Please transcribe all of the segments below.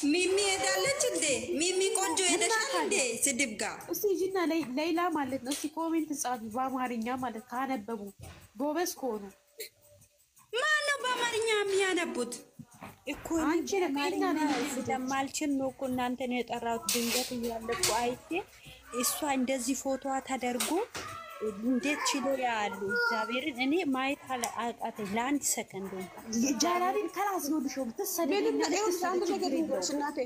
ሚሚ ሄዳለች እንዴ? ሚሚ ቆንጆ ሄደሻል እንዴ? ስድብ ጋር እስቲ ጂና ሌላ ማለት ነው። እስቲ ኮሜንት ጻፊ በአማርኛ ማለት ካነበቡ ጎበዝ ከሆኑ ማን ነው በአማርኛ የሚያነቡት? እኮ አንቺ ስለማልችል ነው እኮ እናንተን የጠራሁት። ድንገት እያለኩ አይቴ እሷ እንደዚህ ፎቶዋ ተደርጎ እንዴት ችሎ ያሉ እግዚአብሔርን እኔ ማየት አቃተኝ ለአንድ ሰከንድ እንኳን። ጃላሪን ከራስ ነው ልሾ ተሰደደና አንድ ነገር ይወርሽ እናቴ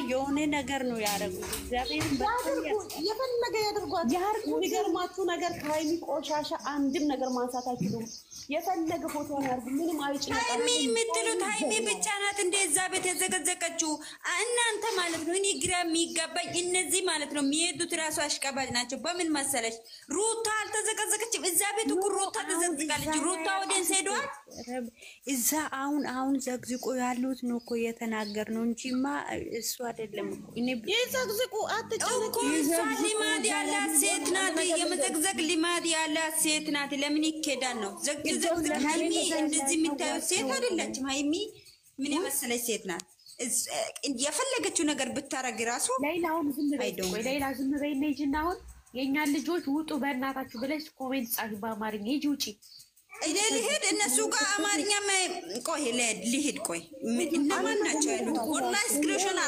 የሆነ ነገር ነው ያደረጉት። እግዚአብሔርን የፈለገ ያደርጓት። የሚገርማችሁ ነገር ከሀይሚ ቆሻሻ አንድም ነገር ማንሳት አይችሉም። የፈለገ ፎቶ ያርጉ ምንም አይጭነው። ሃይሚ የምትሉት ሃይሚ ብቻ ናት እንደ እዛ ቤት የዘቀዘቀችው እናንተ ማለት ነው። እኔ ግራ የሚገባኝ እነዚህ ማለት ነው የሚሄዱት ራሱ አሽቀባጭ ናቸው። በምን መሰለሽ ሩታ አልተዘቀዘቀችም። እዛ ቤት እኮ ሩታ ተዘቅዝቃለች። ሩታ ወደንስ ሄዷል። እዛ አሁን ዘቅዝቆ ያሉት ነው እኮ የተናገር ነው እንጂማ እሱ አይደለም እኮ እኔ ይዘቅዝቁ አትጨነቁ። እሷ ልማድ ያላት ሴት ናት። የመዘቅዘቅ ልማድ ያላት ሴት ናት። ለምን ይኬዳል ነው ዘቅዝቅ ሃይሚ እንደዚህ የምታዩት ሴት አይደለችም። ሃይሚ ምን የመሰለች ሴት ናት። የፈለገችው ነገር ብታረግ ራሱ ሌላውን ዝም በይ ሌላ ዝም በይ ነይና አሁን የኛ ልጆች ውጡ በእናታችሁ ብለሽ ኮሜንት ጻፊ በአማርኛ ሂጂ ውጪ። እኔ ልሄድ እነሱ ጋር አማርኛ ቆይ ልሄድ ቆይ እነማን ናቸው ያሉት? ኦንላይን ስክሪንሾት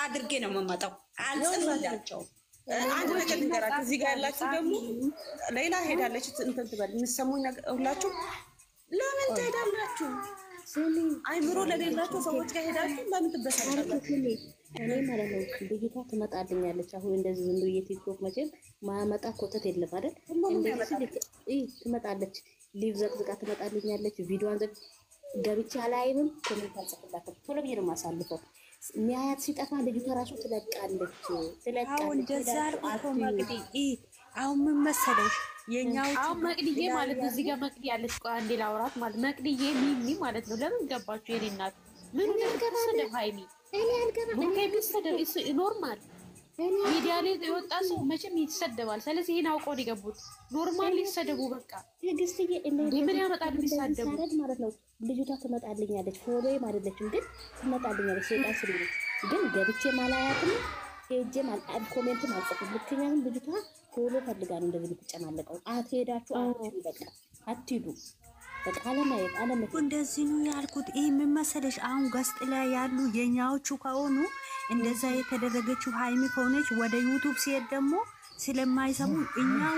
አድርጌ ነው የምመጣው። አልጽፍላቸውም። አንድ ነገር ልንገራችሁ። እዚህ ጋር ያላችሁ ደግሞ ሌላ ሄዳለች እንትን ትበል የምትሰሙኝ ሁላችሁ ለምን ትሄዳላችሁ? አይምሮ ለሌላችሁ ሰዎች ጋር ሄዳችሁ ለምን ትበሳጫላችሁ? እኔ ማለት ነው ልጅቷ ትመጣልኛለች። አሁን እንደዚህ ዝም ብዬ ቲክቶክ መቼም ማመጣ ኮተት የለም አይደል? እንደዚህ ትመጣለች። ሊቭ ዘቅዝቃ ትመጣልኛለች። ቪዲዮዋን ገብቼ አላይምም። ኮሜንት አልጽፍላትም። ቶሎ ብዬ ነው የማሳልፈው። ሚያያት ሲጠፋ ልጅቷ ራሱ ትለቃለች። አሁን እንደዛ አልኩ መቅዲ። አሁን ምን መሰለሽ የኛው አሁን መቅዲዬ ማለት እዚህ ጋር መቅዲ ያለች ቆይ አንዴ ላውራት ማለት መቅዲዬ ሚሚ ማለት ነው። ለምን ገባችሁ? የኔ እናት ምን ተከሰደ? ሃይሚ እኔ አልገባም። ምን ከቢሰደብ ኖርማል ሚዲያ ላይ የወጣ ሰው መቼም ይሰደባል። ስለዚህ ይሄን አውቀው ሊገቡት ኖርማል ሊሰደቡ በቃ ትግስትዬ ምን ያመጣል ቢሰደቡ ማለት ነው። ልጅቷ ትመጣልኛለች። ፎሎዬም አይደለችም ግን ትመጣልኛለች። ሴጣን ስልኝ ግን ገብቼ ማላያትም ሄጄም ኮሜንትም አልጽፍም። ምክንያቱም ልጅቷ ፎሎ ፈልጋ ነው እንደዚህ ልትጨማለቀው። አትሄዳችሁ አትሄዱ በቃ አትሄዱ በቃ አለማየት እንደዚህ ነው ያልኩት። ይሄ ምን መሰለሽ አሁን ገስጥ ላይ ያሉ የኛዎቹ ከሆኑ እንደዛ የተደረገችው ሃይሚ ከሆነች ወደ ዩቲዩብ ሲሄድ ደግሞ ስለማይሰሙ እኛው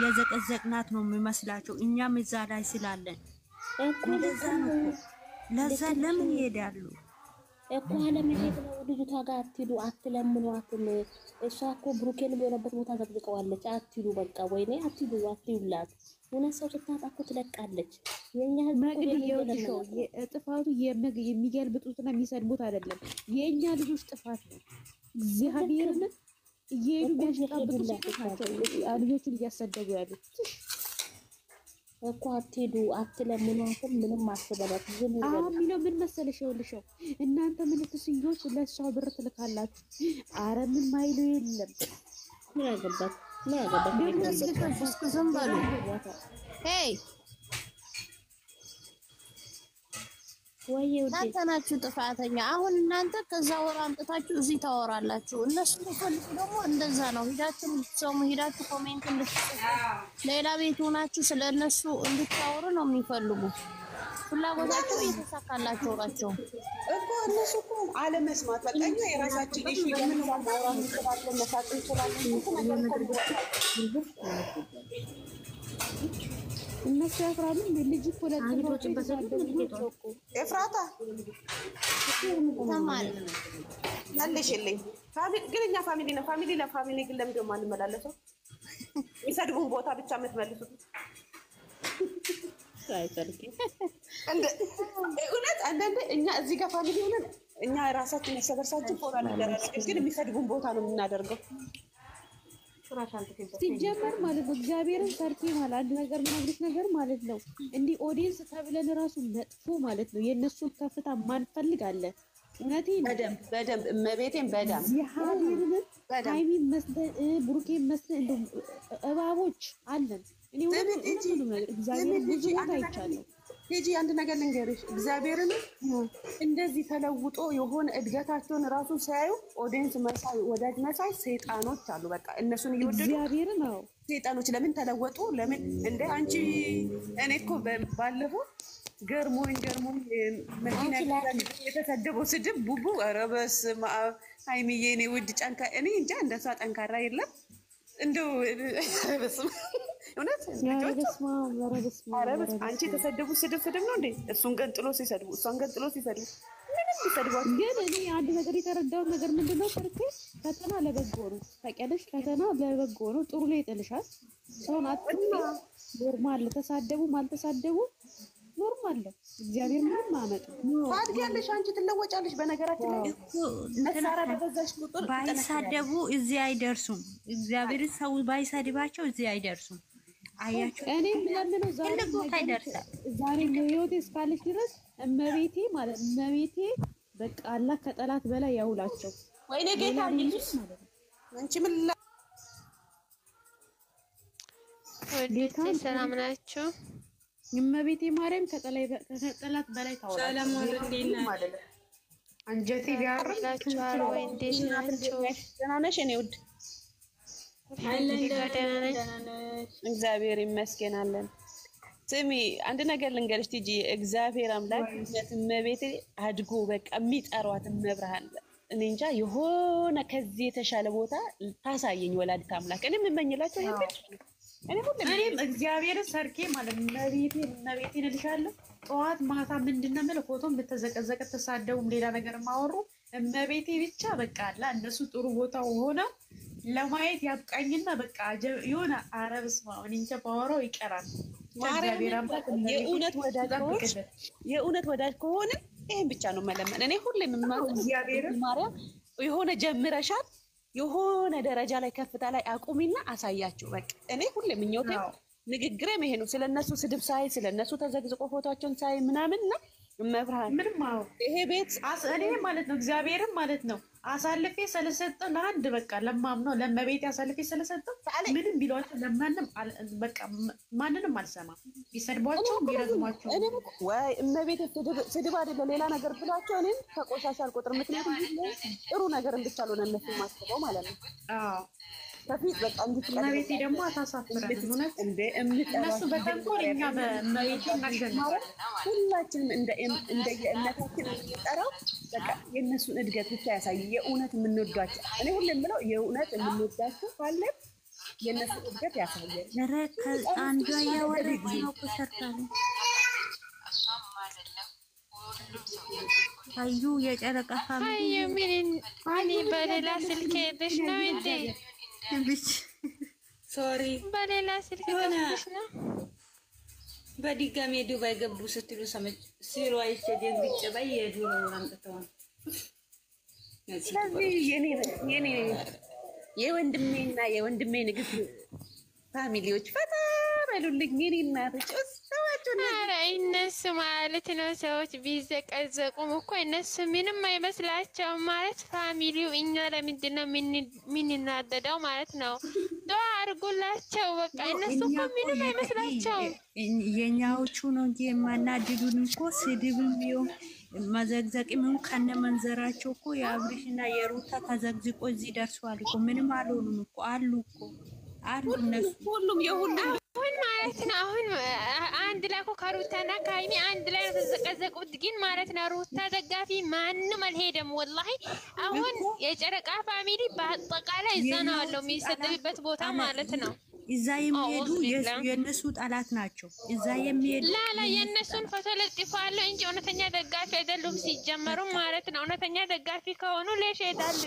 የዘቀዘቅናት ነው የሚመስላቸው። እኛም እዛ ላይ ስላለን እንደዛ ነው። ለዛ ለምን ይሄዳሉ እኮ አለመሄድ ነው። ልጅቷ ጋር አትሄዱ፣ አትለምኗትም። እሷ እኮ ብሩኬን የሆነበት ቦታ ዘቅዝቀዋለች። አትሄዱ በቃ ወይኔ አትሄዱ፣ አትሄዱላት። እውነት ሰው ስታጣ እኮ ትለቃለች። የኛ ጥፋቱ የሚገልብጡትና የሚሰድቡት አይደለም፣ የእኛ ልጆች ጥፋት ነው። እግዚአብሔርን እየሄዱ ቢያሸጣብጡ ናቸው ልጆቹን እያሰደቡ ያሉት እኮ። አትሄዱ፣ አትለምኗትም፣ ምንም አትበላት። ዝም ብሎ ሚለው ምን መሰለሽ ይኸውልሽው እናንተ ምን ትስኞች ለእሷ ብር ትልካላችሁ። ኧረ ምን ማይሉ የለም። ምን ያገባት ምን ያገባት ዝም በሉ። ሄይ እናንተ ናችሁ ጥፋተኛ። አሁን እናንተ ከዛ ወራ አምጥታችሁ እዚህ ታወራላችሁ። እነሱ ፈልጉ ደግሞ እንደዛ ነው። ሂዳችሁ ልትሰሙ ሂዳችሁ ኮሜንት እንድትጽፉ ሌላ ቤት ሆናችሁ ስለነሱ እንድታወሩ ነው የሚፈልጉ። ፍላጎታቸው እየተሳካላቸው ናቸው እኮ እነሱ እኮ አለመስማት በቃ እኛ የራሳችን ኢሹ የምን ማውራት እንችላለን፣ መሳቅ እንችላለን። እነሱ ያፍራሉ። ልጅ እኮ ኤፍራታ ተማሪ መልሽልኝ። ግን እኛ ፋሚሊ ነው። ፋሚሊ ለፋሚሊ ግን ለምንድን ነው የማንመላለሰው? የሰድቡን ቦታ ብቻ የምትመልሱት እውነት አንዳንዴ እኛ እዚህ ጋር ፋሚሊ ሆነን እኛ ራሳችን ያሰበርሳችን ፎራ እንደራረግን ግን የሚሰድቡን ቦታ ነው የምናደርገው። ሲጀመር ማለት ነው እግዚአብሔርን ሰርቴ ማለት አንድ ነገር ምናምን ነገር ማለት ነው እንዲህ ኦዲየንስ ተብለን ራሱ መጥፎ ማለት ነው የእነሱን ከፍታ ማንፈልጋለን። እውነቴን በደንብ እመቤቴን በደንብ ሃይሚን መስለን ብሩኬን መስለን እንደው እባቦች አለን እኔ ሁሉም ነገር እግዚአብሔር ብዙ ቦታ አይቻለሁ። ሂጂ አንድ ነገር ልንገርሽ፣ እግዚአብሔርን እንደዚህ ተለውጦ የሆነ እድገታቸውን ራሱ ሲያዩ ኦዲየንስ መሳይ ወዳጅ መሳይ ሰይጣኖች አሉ። በቃ እነሱን እየወደዱ እግዚአብሔር ነው ሰይጣኖች ለምን ተለወጡ? ለምን እንደ አንቺ እኔ እኮ ባለፈው ገርሞኝ መኪና የተሰደበው ስድብ ቡቡ ኧረ በስመ አብ ሃይሚዬ እኔ ውድ ጫንካ እኔ እንጃ እንደሷ ጠንካራ የለም። እንደው በስመ እውነት አንቺ የተሰደቡ ስድብ ነው እንዴ? እሱን ገንጥሎ ሲሰድቡ እሷን ገንጥሎ ሲሰድቡ ምንም ይሰድባል። ግን እኔ አንድ ነገር የተረዳው ነገር ምንድነው? ፈተና ለበጎ ነው። ታውቂያለሽ፣ ፈተና ለበጎ ነው። ጥሩ ላይ ይጥልሻል። ሰውን አጥና ኖርማል ተሳደቡም አልተሳደቡ ኖርማል ነው። እግዚአብሔር ምንም አመጣ ታድጊያለሽ፣ አንቺ ትለወጫለሽ። በነገራችን ላይ መሳራ በበዛሽ ቁጥር ባይሳደቡ እዚህ አይደርሱም። እግዚአብሔር ሰው ባይሳድባቸው እዚህ አይደርሱም። አያችሁ እኔ ምንድነው ዛሬ ለህይወቴ እስካለች ድረስ እመቤቴ ማለት እመቤቴ በቃ አላህ ከጠላት በላይ ያውላቸው። ወይኔ ጌታ ኢየሱስ አንቺ ምን ወዴት ሰላም ናችሁ? እመቤቴ ማርያም ከጠላት በላይ ታውላቸው። ሰላም ወለዴና አንጀቴ ቢያርላችኋል ወይ እንዴት ናችሁ? ደህና ነሽ? እኔ ውድ እግዚአብሔር ይመስገን አለን። ስሚ አንድ ነገር ልንገርሽ ቲጂ፣ እግዚአብሔር አምላክ እመቤቴ አድጎ በቃ የሚጠሯት መብርሃን እኔ እንጃ የሆነ ከዚህ የተሻለ ቦታ ታሳየኝ ወላዲተ አምላክ። እኔ የምመኝላቸው ይሄን እኔም እግዚአብሔር ሰርኬ ማለት እመቤቴን እልሻለሁ። ጠዋት ማታ ምንድነው የምለው ፎቶም ብትዘቀዘቀ ተሳደቡም ሌላ ነገር ማወሩ እመቤቴ ብቻ በቃ አላ እነሱ ጥሩ ቦታ ሆነው ለማየት ያብቃኝና በቃ የሆነ አረብስ ማውን እንጃ ባወራው ይቀራል። የእውነት ወዳጅ ከሆነ ይሄን ብቻ ነው መለመን። እኔ ሁሌም ማርያም የሆነ ጀምረሻል የሆነ ደረጃ ላይ ከፍታ ላይ አቁሚና አሳያችሁ። በቃ እኔ ሁሌም ምኞቴ ንግግሬም ይሄ ነው። ስለነሱ ስድብ ሳይ ስለነሱ ተዘግዝቆ ፎቶአቸውን ሳይ ምናምንና መብርሃን ምንም ይሄ ቤት እኔ ማለት ነው እግዚአብሔርም ማለት ነው አሳልፌ ስለሰጠው ለአንድ በቃ ለማምነው ለመቤት አሳልፌ ስለሰጠው ምንም ቢሏቸው ለማንም በቃ ማንንም አልሰማም። ቢሰድቧቸው ቢረግሟቸው ወይ እመቤት ስድብ አይደለም ሌላ ነገር ብሏቸው እኔም ተቆሻሻ አልቆጥር። ምክንያቱም ጥሩ ነገር እንድቻለው እነሱ ማስበው ማለት ነው። አዎ ከፊት በቃ እመቤቴ ደግሞ አታሳፍረን። እውነት እነሱ በተንኮል እኛ በእመቤቴ እናሸንፋለን። ሁላችንም እንደ የእምነታችን የምንጠራው በቃ የእነሱን እድገት ብቻ ያሳይ። የእውነት የምንወዳቸው እኔ ሁሌ የምለው የእውነት የምንወዳቸው ካለ የእነሱ እድገት ያሳያል። አንዷ ያወረች ነው ሰርታለ አዩ የጨረቃ ፋሚሊ ምን በሌላ ስልክ ሄደሽ ነው እንዴ? ሶሪ በሌላ ስልክ ሄደሽ ነው? በድጋሚ ዱባይ ገቡ ስትሉ ሰምቼ ሲሩ አይቼ ደንግጬ በየዱሮ አምጥተው የወንድሜና የወንድሜ ንግስት ፋሚሊዎች ፈታ በሉልኝ። የኔ እናቶች ኧረ እነሱ ማለት ነው ሰዎች ቢዘቀዘቁም እኮ እነሱ ምንም አይመስላቸውም ማለት ፋሚሊው። እኛ ለምንድን ነው የምንናደደው ማለት ነው? ዱአ አድርጉላቸው በቃ። እነሱ እኮ ምንም አይመስላቸውም። የኛዎቹ ነው እንጂ የማናድዱን እኮ ስድብም ቢሆን መዘግዘቅም ከነ መንዘራቸው እኮ የአብርሽና የሩታ ተዘግዝቆ እዚህ ደርሷል እኮ። ምንም አልሆኑም እኮ አሉ እነሱ ሁሉም የሁሉም አሁን ማለት ነው። አሁን አንድ ላይ እኮ ከሩታና ከሀይሚ አንድ ላይ ነው ተዘቀዘቁት። ግን ማለት ነው ሩታ ደጋፊ ማንም አልሄደም ወላሂ። አሁን የጨረቃ ፋሚሊ በአጠቃላይ እዛ ነው ያለው የሚሰደብበት ቦታ ማለት ነው። እዛ የሚሄዱ የነሱ ጠላት ናቸው። እዛ የሚሄዱ ላላ የነሱን ፎቶ ለጥፋለሁ እንጂ እውነተኛ ደጋፊ አይደሉም ሲጀመሩ ማለት ነው። እውነተኛ ደጋፊ ከሆኑ ለሽ ሄዳሉ።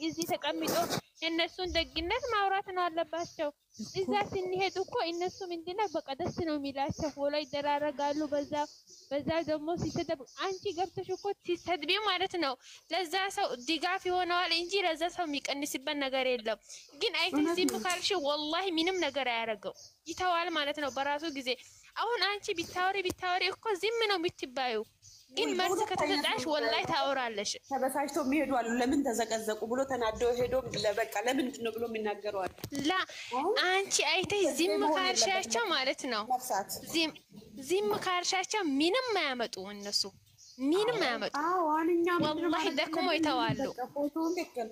እዚህ ተቀምጦ የነሱን ደግነት ማውራት ነው አለባቸው። እዛ ስንሄድ እኮ እነሱ ምንድነው በቃ ደስ ነው የሚላቸው። ፎሎ ይደራረጋሉ። በዛ ደግሞ ሲሰደብ አንቺ ገብተሽ እኮ ሲሰድቢ ማለት ነው ለዛ ሰው ድጋፍ ይሆነዋል እንጂ ለዛ ሰው የሚቀንስበት ነገር የለም። ግን አይተሽ ዝም ካልሽ ወላሂ ምንም ነገር አያደርገው ይተዋል ማለት ነው በራሱ ጊዜ። አሁን አንቺ ቢታወሪ እኮ ዝም ነው የምትባዩ፣ ግን መልስ ከተሰጣሽ ወላሂ ታወራለሽ። ተበሳጭቶ የሚሄዱ አሉ። ለምን ተዘቀዘቁ ብሎ ተናደው ሄዶ በቃ ለምንድን ነው ብሎ የሚናገሩ አሉ። ላ አንቺ አይተሽ ዝም ካልሻቸው ማለት ነው ዝም ካልሻቸው ምንም አያመጡ እነሱ ምንም አያመጡ። ወላሂ ደክሞ ይተዋሉ።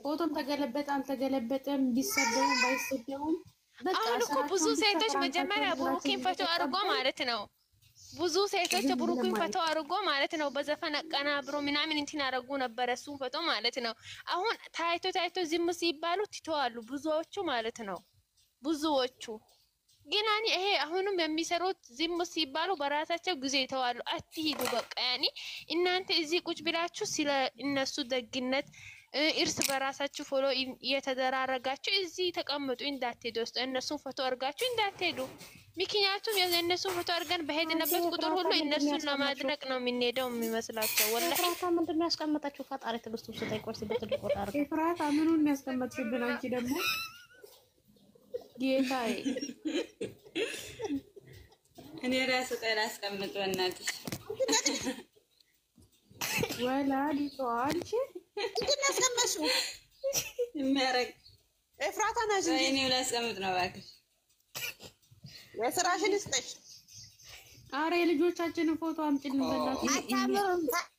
ፎቶም ተገለበጠ አልተገለበጠም ቢሰደውም ባይሰደውም አሁን እኮ ብዙ ሴቶች መጀመሪያ ብሩኬን ፈቶ አድርጎ ማለት ነው ብዙ ሴቶች ብሩኬን ፈቶ አድርጎ ማለት ነው በዘፈን አቀናብሮ ምናምን እንትን ያደርጉ ነበር እሱን ፈቶ ማለት ነው። አሁን ታይቶ ዝም ሲባሉ ትተዋሉ ብዙዎቹ ማለት ነው ብዙዎቹ። ግን ይሄ አሁንም የሚሰሩት ዝም ሲባሉ በራሳቸው ጊዜ ይተዋሉ። አትሂዱ በቃ ያኔ እናንተ እዚህ ቁጭ ብላችሁ ስለ እነሱ ደግነት እርስ በራሳችሁ ፎሎ እየተደራረጋችሁ እዚህ ተቀምጡ፣ እንዳትሄዱ ውስጥ እነሱን ፎቶ አድርጋችሁ እንዳትሄዱ። ምክንያቱም የእነሱን ፎቶ አድርገን በሄድንበት ቁጥር ሁሉ እነሱን ለማድነቅ ነው የምንሄደው የሚመስላቸው። ወላሂ ኤፍራታ ምንድን ነው ያስቀመጣችሁ? ፈጣሪ ትዕግስቱን ስጠኝ። ቆርሲ በትልቁ ታርገ ኤፍራታ ምኑን ያስቀመጥሽብን አንቺ ደግሞ ጌታዬ። እኔ ራሱ ቀን አስቀምጦ እናትሽ ወላዲቷ አንቺ እንዴት ያስቀመጥሽው? የሚያረግ ኤፍራታ ናት እንጂ እኔ ላስቀምጥ ነው እባክሽ። የስራሽን ይስጥሽ። አረ የልጆቻችንን ፎቶ አምጪልን በእናትሽ።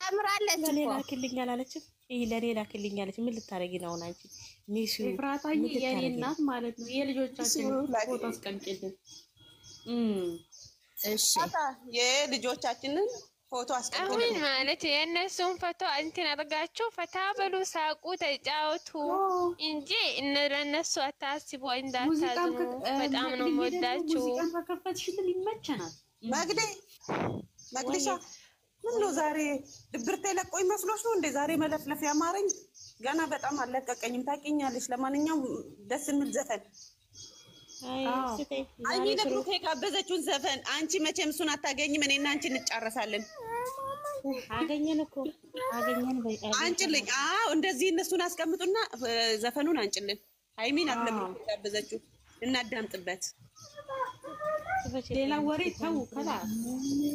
ታምራለች እኮ ለሌላ ክልኝ አላለችም። ይሄ ለሌላ ክልኝ አለች። ምን ልታረጊ ነው አሁን አንቺ? ሚሱ ኤፍራታዬ የኔ እናት ማለት ነው። የልጆቻችንን ፎቶ አስቀምጪልን። እሺ የልጆቻችንን ፎቶ አስቀምጪልን። አሁን ማለት የእነሱን ፎቶ እንትን አድርጋችሁ ፈታ በሉ፣ ሳቁ፣ ተጫወቱ እንጂ ለእነሱ አታስቡ፣ እንዳታዝኑ። በጣም ነው የምወዳችሁ። ሙዚቃን ከከፈትሽልን ይመቸናል። መቅደሻ ምን ነው ዛሬ ድብርት ለቆኝ መስሎሽ ነው እንዴ? ዛሬ መለፍለፍ ያማረኝ ገና በጣም አለቀቀኝም። ታውቂኛለሽ። ለማንኛውም ደስ የሚል ዘፈን አይኔ ለብሩኬ ጋበዘችውን ዘፈን አንቺ መቼም እሱን አታገኝም። እኔና አንቺ እንጫረሳለን። አገኘን እኮ አገኘን። አንጭልኝ። አዎ እንደዚህ እነሱን አስቀምጡና ዘፈኑን አንጭልን። ሃይሚን አለብሩኬ ጋበዘችው እናዳምጥበት። ሌላ ወሬ ተው ከላ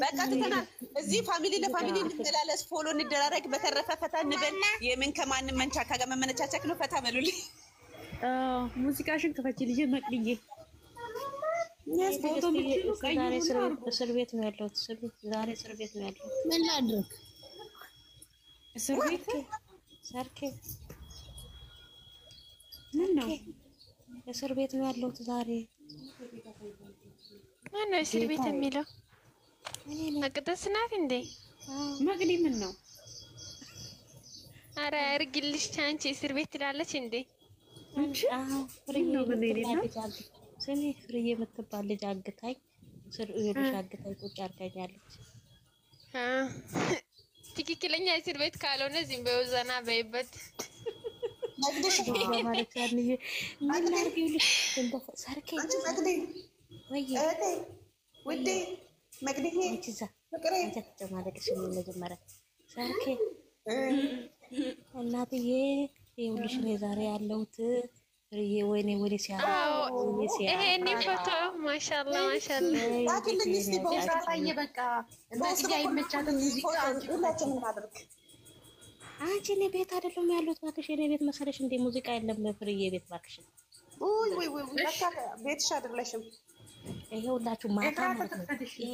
በቃ ትተናል። እዚህ ፋሚሊ ለፋሚሊ እንመላለስ፣ ፎሎ እንደራረግ። በተረፈ ፈታ እንበል። የምን ከማንም መንቻካ ጋር መመነቻቸክ ነው። ፈታ በሉልኝ። ሙዚቃሽን ክፈቺ ልጅ መቅድዬ። ዛሬ እስር ቤት ነው ያለሁት። ዛሬ እስር ቤት ነው ያለሁት። ምን ላድርግ? እስር ቤት ሰርኬ ምን ነው? እስር ቤት ነው ያለሁት ዛሬ። ማነው እስር ቤት የሚለው? መቅደስ ናት እንዴ? መቅዲ ምን ነው? አረ እርግልሽ አንቺ እስር ቤት ትላለች እንዴ? ስሚ ፍርዬ የምትባል ልጅ አግታኝ ልጅ አግታኝ ቁጭ አድርጋኛለች። ትክክለኛ እስር ቤት ካልሆነ ዝም በይው፣ ዘና በይበት። እናትዬ ይኸውልሽ ነው ዛሬ ያለሁት። ፍርዬ ወይኔ ይሄኔ ፎቶ ማሻአላ ማሻአላ። በቃ እንደዚህ አይመቻትም ሙዚቃ። አንቺ እኔ ቤት አይደለም ያለሁት እባክሽ። እኔ ቤት መሰለሽ እንደ ሙዚቃ የለም ፍርዬ ቤት እባክሽ። ወይ ቤትሽ አይደለሽም። ይኸውላችሁ ማታ ማለት ነው። ይሄ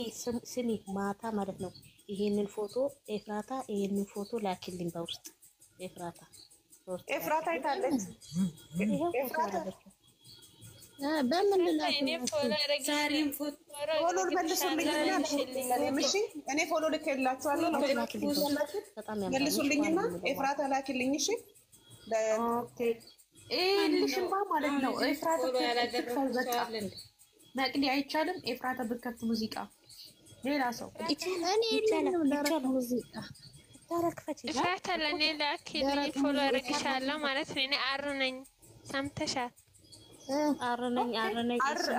ስሚ ማታ ማለት ነው። ይሄንን ፎቶ ኤፍራታ ይሄንን ፎቶ ላኪልኝ በውስጥ ኤፍራታ አይታለች። ኤፍራታ በምን ዛሬም ፎሎ መልሱልኝና እኔ ፎሎ ልኬላችኋለሁ። መልሱልኝና ኤፍራታ ላኪልኝ። እሺ ልሽማ ማለት ነው። ኤፍራታ መቅዲ አይቻልም። ኤፍራታ ብከፍት ሙዚቃ ሌላ ሰው ይቻላል ሙዚቃ ኤፍራታ ለእኔ ላኪልኝ፣ ፎሎ አደርግሻለሁ ማለት ነው። እኔ አር ነኝ፣ ሰምተሻል?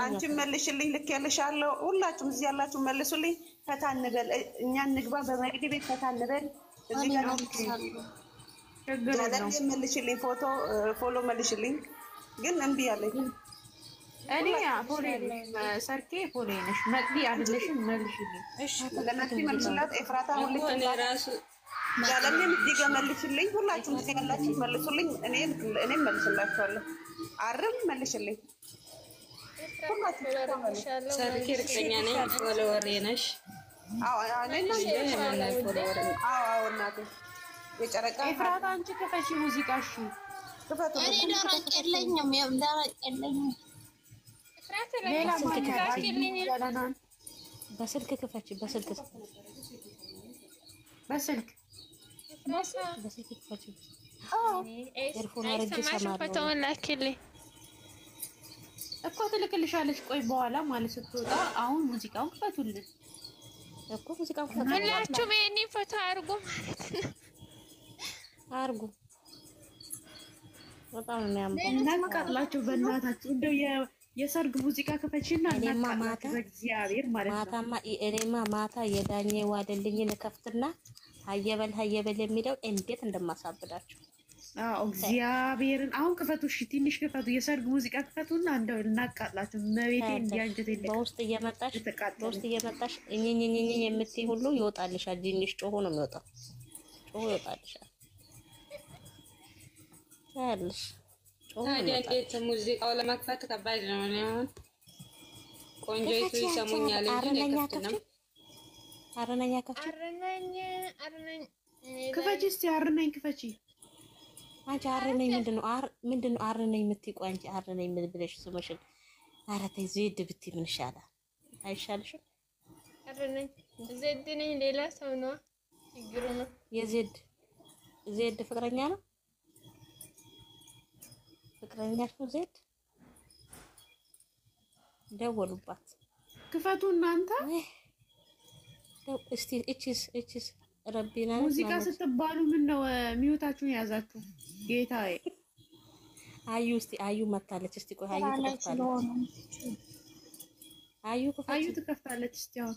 አንቺ መልሽልኝ፣ ልኬልሻለሁ። ሁላችሁም እዚህ ያላችሁ መልሱልኝ። ፈታ እንበል፣ እኛ እንግባ። በመቅዲ ቤት ፈታ እንበል። እዚህ ጋር መልሽልኝ፣ ፎሎ መልሽልኝ። ግን እምቢ አለኝ። እኔ ፖሌ ሰርኬ ፖሌ ነሽ መቅዲ አይደለሽም? መልሽልኝ። እሺ ለመቅዲ መልሽላት። ኤፍራታ ሁሉ እኔ ራሱ ያለምን እዚህ ጋር መልሽልኝ። ሁላችሁም እዚህ ያላችሁ መልሱልኝ። እኔም መልስላችኋለሁ። አርም መልሽልኝ። ሰርኬ እርግጠኛ ነኝ ፎሎወር ነሽ። አዎ እናቴ የጨረቃ ኤፍራታ አንቺ ከፈቺ ሙዚቃሽ ክፈቱ። እኔ ደረቅ የለኝም፣ ደረቅ የለኝም። ሌላ በስልክ ክፈች፣ በስልክ ክፈች። ኤርፎን አድርጌ እሰማለሁ እኮ ትልክልሻለች። ቆይ በኋላ ማለት ስትወጣ አሁን ሙዚቃውን ክፈቱልን እኮ ሙዚቃውን ክፈቱ። ሁላችሁም ይሄንን ፎቶ አድርጉ ማለት ነው። አድርጉ። በጣም ነው የሚያምረው። እናቃጥላችሁ በእናታችሁ። እንደው የሰርግ ሙዚቃ ክፈችና እኔማ ማታ በእግዚአብሔር ማለት ነው። ማታማ እኔማ ማታ የዳኘ ዋደልኝን ከፍትና ሀየበል የሚለው እንዴት እንደማሳብዳችሁ። አዎ እግዚአብሔርን አሁን ክፈቱ። እሺ ትንሽ ክፈቱ። የሰርግ ሙዚቃ ክፈቱና እንደው እናቃጥላችሁ። መቤቴ እንዲያንጀት የለ በውስጥ እየመጣሽ እኝኝኝኝ የምትይ ሁሉ ይወጣልሻል። ትንሽ ጮሆ ነው የሚወጣው። ጮሆ ይወጣልሻል። ታያለሽ። ታዲያ እንዴት ሙዚቃው ለመክፈት ከባድ ነው። እኔ አሁን ቆንጆይቱ ይሰሙኛል እንጂ አይከፍትም። አረነኛ ከፍቺ ክፈቺ እስቲ አረነኝ ክፈቺ። አንቺ አረነኝ ምንድነው አረነኝ የምትይ? ቆይ አንቺ አረነኝ ምን ብለሽ ስምሽን? ኧረ ተይ ዜድ ብትይ ምን ይሻላል? አይሻልሽም? አረነኝ ዜድ ነኝ ሌላ ሰው ነው ችግሩ ነው። ዜድ ፍቅረኛ ነው። ፍቅረኛሽ ነው ዜድ። ደወሉባት። ክፈቱ እናንተ። እስቲ እቺስ ረቢና ሙዚቃ ስትባሉ ምን ነው ሚውታችሁን ያዛችሁ? ጌታዬ አዩ እስቲ አዩ መታለች። እስቲ ቆይ አዩ ትከፍታለች። አዩ ትከፍታለች። እስቲ አሁን